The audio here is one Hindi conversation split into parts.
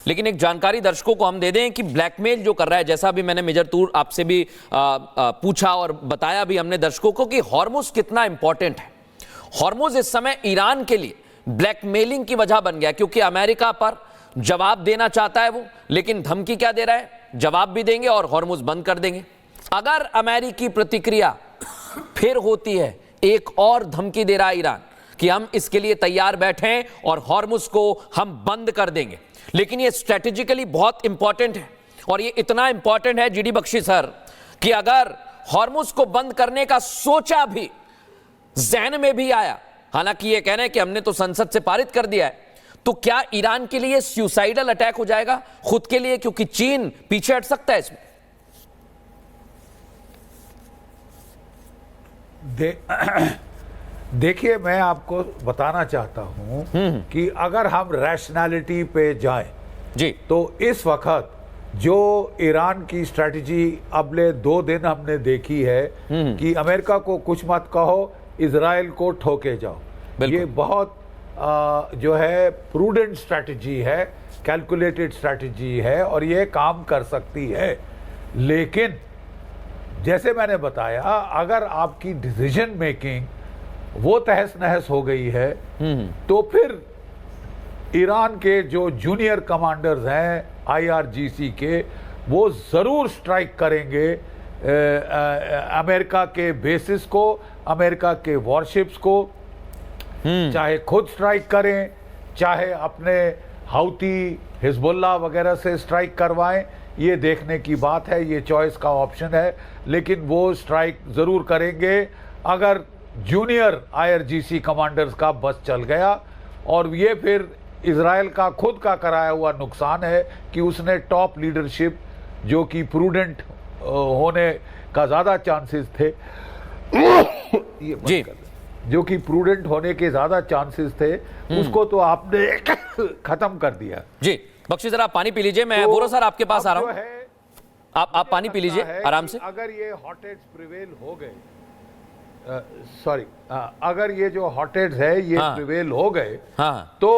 लेकिन एक जानकारी दर्शकों को हम दे दें कि ब्लैकमेल जो कर रहा है, जैसा भी मैंने मेजर तूर आपसे भी पूछा और बताया भी हमने दर्शकों को कि हॉर्मुज कितना इंपॉर्टेंट है। हॉर्मुज इस समय ईरान के लिए ब्लैकमेलिंग की वजह बन गया, क्योंकि अमेरिका पर जवाब देना चाहता है वो, लेकिन धमकी क्या दे रहा है, जवाब भी देंगे और हॉर्मुज बंद कर देंगे। अगर अमेरिकी प्रतिक्रिया फिर होती है, एक और धमकी दे रहा है ईरान कि हम इसके लिए तैयार बैठे हैं और हॉर्मुज को हम बंद कर देंगे। लेकिन ये स्ट्रेटेजिकली बहुत इंपॉर्टेंट है, और ये इतना इंपॉर्टेंट है जीडी बख्शी सर कि अगर हॉर्मुज को बंद करने का सोचा भी, जहन में भी आया, हालांकि ये कह रहे हैं कि हमने तो संसद से पारित कर दिया है, तो क्या ईरान के लिए सुसाइडल अटैक हो जाएगा खुद के लिए, क्योंकि चीन पीछे हट सकता है इसमें? देखिए, मैं आपको बताना चाहता हूं कि अगर हम रैशनैलिटी पे जाएं जी, तो इस वक्त जो ईरान की स्ट्रैटेजी अगले 2 दिन हमने देखी है कि अमेरिका को कुछ मत कहो, इजराइल को ठोके जाओ, ये बहुत जो है प्रूडेंट स्ट्रैटेजी है, कैलकुलेटेड स्ट्रैटेजी है और ये काम कर सकती है। लेकिन जैसे मैंने बताया, अगर आपकी डिसीजन मेकिंग वो तहस नहस हो गई है तो फिर ईरान के जो जूनियर कमांडर्स हैं IRGC के, वो जरूर स्ट्राइक करेंगे अमेरिका के बेसिस को, अमेरिका के वॉरशिप्स को, चाहे खुद स्ट्राइक करें, चाहे अपने हाउती हिजबुल्लाह वगैरह से स्ट्राइक करवाएं, ये देखने की बात है, ये चॉइस का ऑप्शन है। लेकिन वो स्ट्राइक जरूर करेंगे अगर जूनियर IRGC कमांडर्स का बस चल गया, और ये फिर इजराइल का खुद का कराया हुआ नुकसान है कि उसने टॉप लीडरशिप जो कि प्रूडेंट होने का ज़्यादा चांसेस थे ये जी, जो कि प्रूडेंट होने के ज़्यादा चांसेस थे, उसको तो आपने ख़त्म कर दिया। जी बख्शी सर, आप पानी पी लीजिए, मैं बोरो सर आपके पास आ रहा हूँ, आप पानी पी लीजिए आराम से। अगर ये हॉटेड्स प्रिवेल हो गए, सॉरी, अगर ये जो हॉटेड्स है ये प्रिवेल हो गए, तो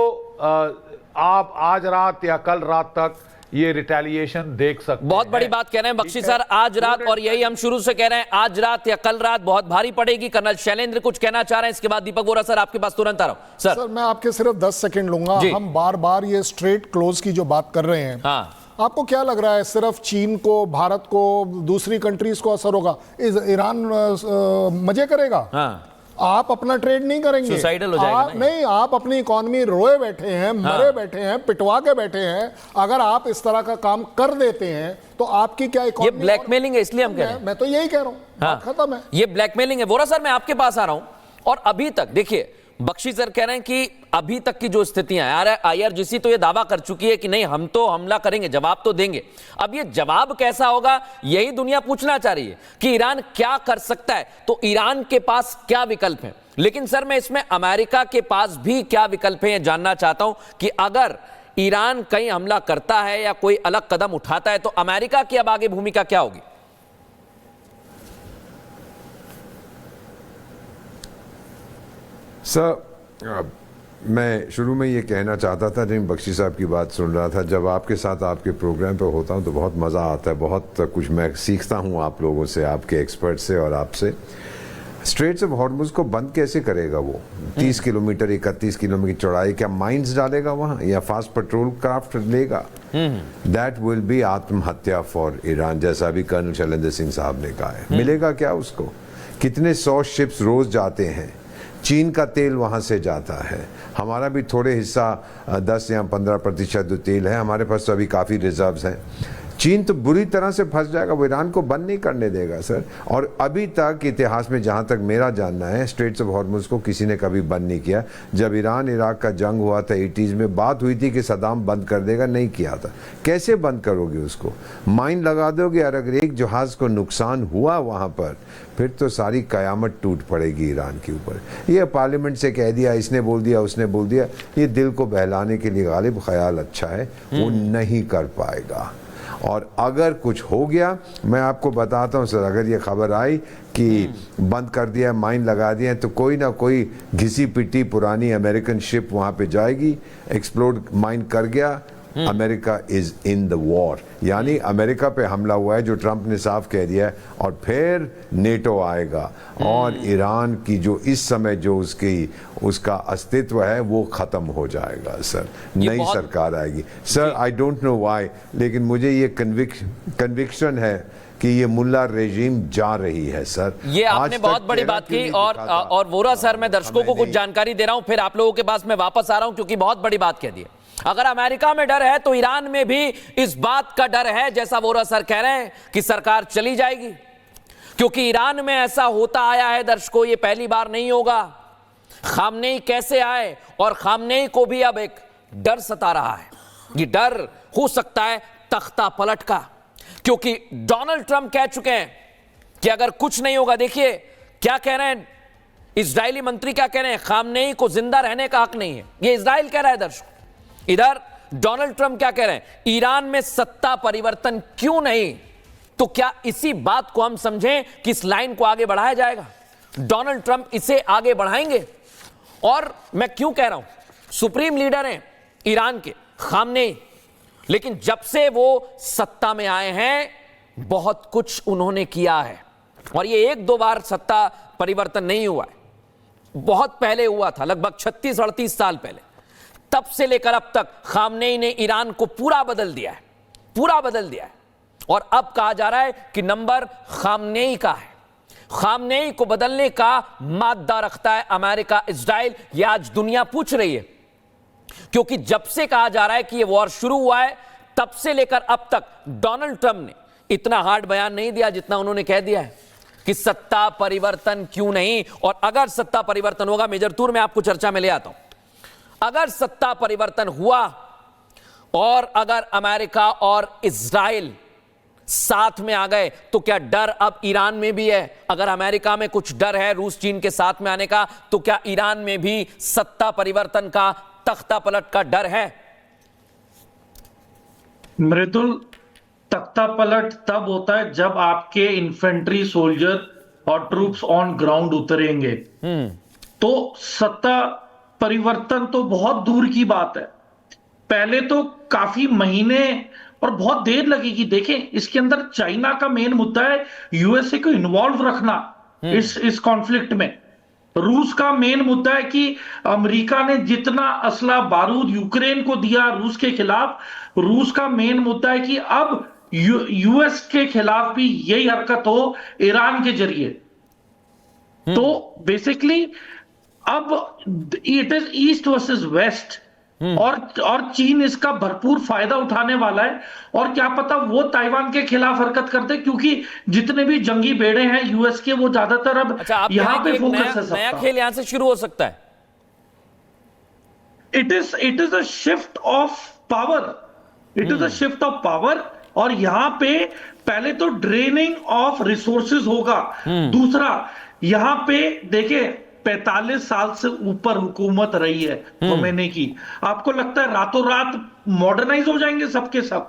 आप आज रात या कल रात तक ये रिटेलिएशन देख सकते हैं। बहुत बड़ी बात कह रहे हैं बख्शी सर, आज रात, और यही हम शुरू से कह रहे हैं, आज रात या कल रात बहुत भारी पड़ेगी। कर्नल शैलेंद्र कुछ कहना चाह रहे हैं, इसके बाद दीपक बोरा सर आपके पास तुरंत आ रहा हूं। सर मैं आपके सिर्फ 10 सेकंड लूंगा। हम बार बार ये स्ट्रेट क्लोज की जो बात कर रहे हैं, आपको क्या लग रहा है सिर्फ चीन को, भारत को, दूसरी कंट्रीज को असर होगा? ईरान मजे करेगा? आप अपना ट्रेड नहीं करेंगे, सुसाइडल हो जाएगा। नहीं, आप अपनी इकोनॉमी रोए बैठे हैं, मरे बैठे हैं, पिटवा के बैठे हैं। अगर आप इस तरह का काम कर देते हैं तो आपकी क्या इकोनॉमी? ये ब्लैकमेलिंग है, इसलिए हम कह रहे हैं। मैं तो यही कह रहा हूं, खत्म है, ये ब्लैकमेलिंग है। बोरा सर मैं आपके पास आ रहा हूं, और अभी तक देखिए बख्शी सर कह रहे हैं कि अभी तक की जो स्थितियां हैं, IRGC तो ये दावा कर चुकी है कि नहीं हम तो हमला करेंगे, जवाब तो देंगे। अब ये जवाब कैसा होगा, यही दुनिया पूछना चाह रही है कि ईरान क्या कर सकता है, तो ईरान के पास क्या विकल्प है। लेकिन सर मैं इसमें अमेरिका के पास भी क्या विकल्प है ये जानना चाहता हूं कि अगर ईरान कहीं हमला करता है या कोई अलग कदम उठाता है तो अमेरिका की अब आगे भूमिका क्या होगी? सर, मैं शुरू में ये कहना चाहता था, लेकिन बख्शी साहब की बात सुन रहा था, जब आपके साथ आपके प्रोग्राम पे होता हूँ तो बहुत मज़ा आता है, बहुत कुछ मैं सीखता हूँ आप लोगों से, आपके एक्सपर्ट से और आपसे। स्ट्रेट्स ऑफ हॉर्मुज को बंद कैसे करेगा वो? 30 किलोमीटर 31 किलोमीटर चौड़ाई, क्या माइंस डालेगा वहाँ या फास्ट पेट्रोल क्राफ्ट लेगा? दैट विल बी आत्महत्या फॉर ईरान, जैसा अभी कर्नल शैलेंद्र सिंह साहब ने कहा है। मिलेगा क्या उसको? कितने 100 शिप्स रोज जाते हैं, चीन का तेल वहाँ से जाता है, हमारा भी थोड़े हिस्सा 10 या 15% जो तेल है हमारे पास, तो अभी काफ़ी रिजर्व्स हैं। चीन तो बुरी तरह से फंस जाएगा, वो ईरान को बंद नहीं करने देगा सर। और अभी तक इतिहास में जहाँ तक मेरा जानना है, स्ट्रेट्स ऑफ हॉर्मुज को किसी ने कभी बंद नहीं किया। जब ईरान इराक का जंग हुआ था 80s में, बात हुई थी कि सदाम बंद कर देगा, नहीं किया था। कैसे बंद करोगे उसको? माइन लगा दोगे, और अगर एक जहाज़ को नुकसान हुआ वहाँ पर, फिर तो सारी कयामत टूट पड़ेगी ईरान के ऊपर। ये पार्लियामेंट से कह दिया, इसने बोल दिया, उसने बोल दिया, ये दिल को बहलाने के लिए गालिब ख्याल अच्छा है, वो नहीं कर पाएगा। और अगर कुछ हो गया, मैं आपको बताता हूँ सर, अगर ये खबर आई कि बंद कर दिया, माइन लगा दिया, तो कोई ना कोई घिसी पिटी पुरानी अमेरिकन शिप वहाँ पे जाएगी, एक्सप्लोड माइन कर गया, America is in the war, यानी अमेरिका पे हमला हुआ है जो ट्रंप ने साफ कह दिया है, और फिर नेटो आएगा और ईरान की जो इस समय जो उसका अस्तित्व है वो खत्म हो जाएगा सर, नई सरकार आएगी sir. I don't know why, लेकिन मुझे ये कन्विक्शन है कि ये मुल्ला रेजिम जा रही है सर। ये आपने बहुत बड़ी बात की। और वोरा सर, मैं दर्शकों को कुछ जानकारी दे रहा हूं, फिर आप लोगों के पास मैं वापस आ रहा हूं, क्योंकि बहुत बड़ी बात कह दी है। अगर अमेरिका में डर है तो ईरान में भी इस बात का डर है, जैसा वोरा सर कह रहे हैं, कि सरकार चली जाएगी, क्योंकि ईरान में ऐसा होता आया है दर्शकों, ये पहली बार नहीं होगा। खामनेई कैसे आए, और खामनेई को भी अब एक डर सता रहा है। ये डर हो सकता है तख्ता पलट का, क्योंकि डोनाल्ड ट्रंप कह चुके हैं कि अगर कुछ नहीं होगा, देखिए क्या कह रहे हैं इजरायली मंत्री, क्या कह रहे हैं, खामनेई को जिंदा रहने का हक नहीं है, ये इजराइल कह रहा है दर्शकों। इधर डोनाल्ड ट्रंप क्या कह रहे हैं, ईरान में सत्ता परिवर्तन क्यों नहीं। तो क्या इसी बात को हम समझें कि इस लाइन को आगे बढ़ाया जाएगा, डोनाल्ड ट्रंप इसे आगे बढ़ाएंगे। और मैं क्यों कह रहा हूं, सुप्रीम लीडर हैं ईरान के खामनेई, लेकिन जब से वो सत्ता में आए हैं बहुत कुछ उन्होंने किया है, और ये एक दो बार सत्ता परिवर्तन नहीं हुआ है, बहुत पहले हुआ था, लगभग 36-38 साल पहले। तब से लेकर अब तक खामनेई ने ईरान को पूरा बदल दिया है, पूरा बदल दिया है। और अब कहा जा रहा है कि नंबर खामनेई का है। खामनेई को बदलने का मादा रखता है अमेरिका, इजराइल, यह आज दुनिया पूछ रही है, क्योंकि जब से कहा जा रहा है कि यह वॉर शुरू हुआ है, तब से लेकर अब तक डोनाल्ड ट्रंप ने इतना हार्ड बयान नहीं दिया जितना उन्होंने कह दिया है कि सत्ता परिवर्तन क्यों नहीं। और अगर सत्ता परिवर्तन होगा, मेजर तूर में आपको चर्चा में ले आता हूं, अगर सत्ता परिवर्तन हुआ और अगर अमेरिका और इजराइल साथ में आ गए, तो क्या डर अब ईरान में भी है। अगर अमेरिका में कुछ डर है रूस चीन के साथ में आने का, तो क्या ईरान में भी सत्ता परिवर्तन का, तख्ता पलट का डर है। मृदुल, तख्ता पलट तब होता है जब आपके इन्फेंट्री सोल्जर और ट्रूप्स ऑन ग्राउंड उतरेंगे। तो सत्ता परिवर्तन तो बहुत दूर की बात है, पहले तो काफी महीने और बहुत देर लगेगी। देखें, इसके अंदर चाइना का मेन मुद्दा है यूएसए को इन्वॉल्व रखना इस कॉन्फ्लिक्ट में। रूस का मेन मुद्दा है कि अमेरिका ने जितना असला बारूद यूक्रेन को दिया रूस के खिलाफ, रूस का मेन मुद्दा है कि अब यूएस के खिलाफ भी यही हरकत हो ईरान के जरिए। तो बेसिकली अब it is east versus West, और चीन इसका भरपूर फायदा उठाने वाला है। और क्या पता वो ताइवान के खिलाफ हरकत करते, क्योंकि जितने भी जंगी बेड़े हैं यूएस के, वो ज्यादातर अब यहां पे फोकस है। नया खेल यहां से शुरू हो सकता है। It is a shift of power, it is a shift of power. और यहां पे पहले तो ड्रेनिंग ऑफ रिसोर्सेज होगा। दूसरा, यहां पे देखे 45 साल से ऊपर हुकूमत रही है खोमेनी की, आपको लगता है रातों रात मॉडर्नाइज हो जाएंगे सबके सब?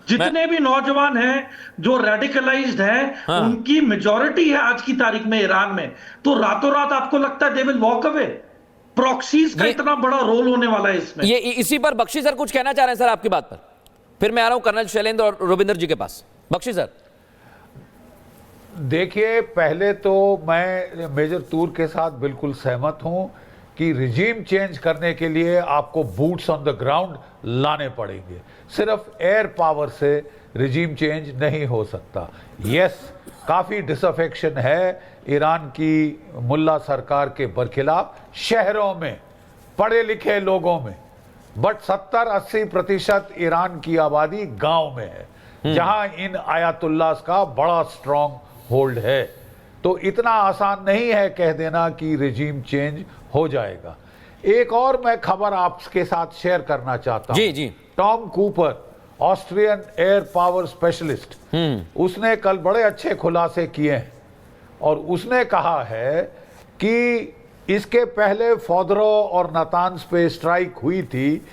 जितने भी नौजवान हैं जो रेडिकलाइज्ड हैं, उनकी मेजॉरिटी है आज की तारीख में ईरान में, तो रातों रात आपको लगता है they will walk away? Proxies का इतना बड़ा रोल होने वाला है इसमें। ये इसी पर बख्शी सर कुछ कहना चाह रहे हैं सर आपकी बात पर, फिर मैं आ रहा हूं कर्नल शैलेंद्र और रुबिंदर जी के पास। बख्शी सर। देखिए, पहले तो मैं मेजर तूर के साथ बिल्कुल सहमत हूं कि रिजीम चेंज करने के लिए आपको बूट्स ऑन द ग्राउंड लाने पड़ेंगे, सिर्फ एयर पावर से रिजीम चेंज नहीं हो सकता। यस, काफ़ी डिसअफेक्शन है ईरान की मुल्ला सरकार के बरखिलाफ शहरों में, पढ़े लिखे लोगों में, बट 70-80% ईरान की आबादी गांव में है, जहां इन आयतुल्लास का बड़ा स्ट्रॉन्ग होल्ड है। तो इतना आसान नहीं है कह देना कि रिजीम चेंज हो जाएगा। एक और मैं खबर आपके साथ शेयर करना चाहता हूं। जी। Tom Cooper, Austrian air power specialist, उसने कल बड़े अच्छे खुलासे किए हैं, और उसने कहा है कि इसके पहले फोदरो और नातान्स पे स्ट्राइक हुई थी,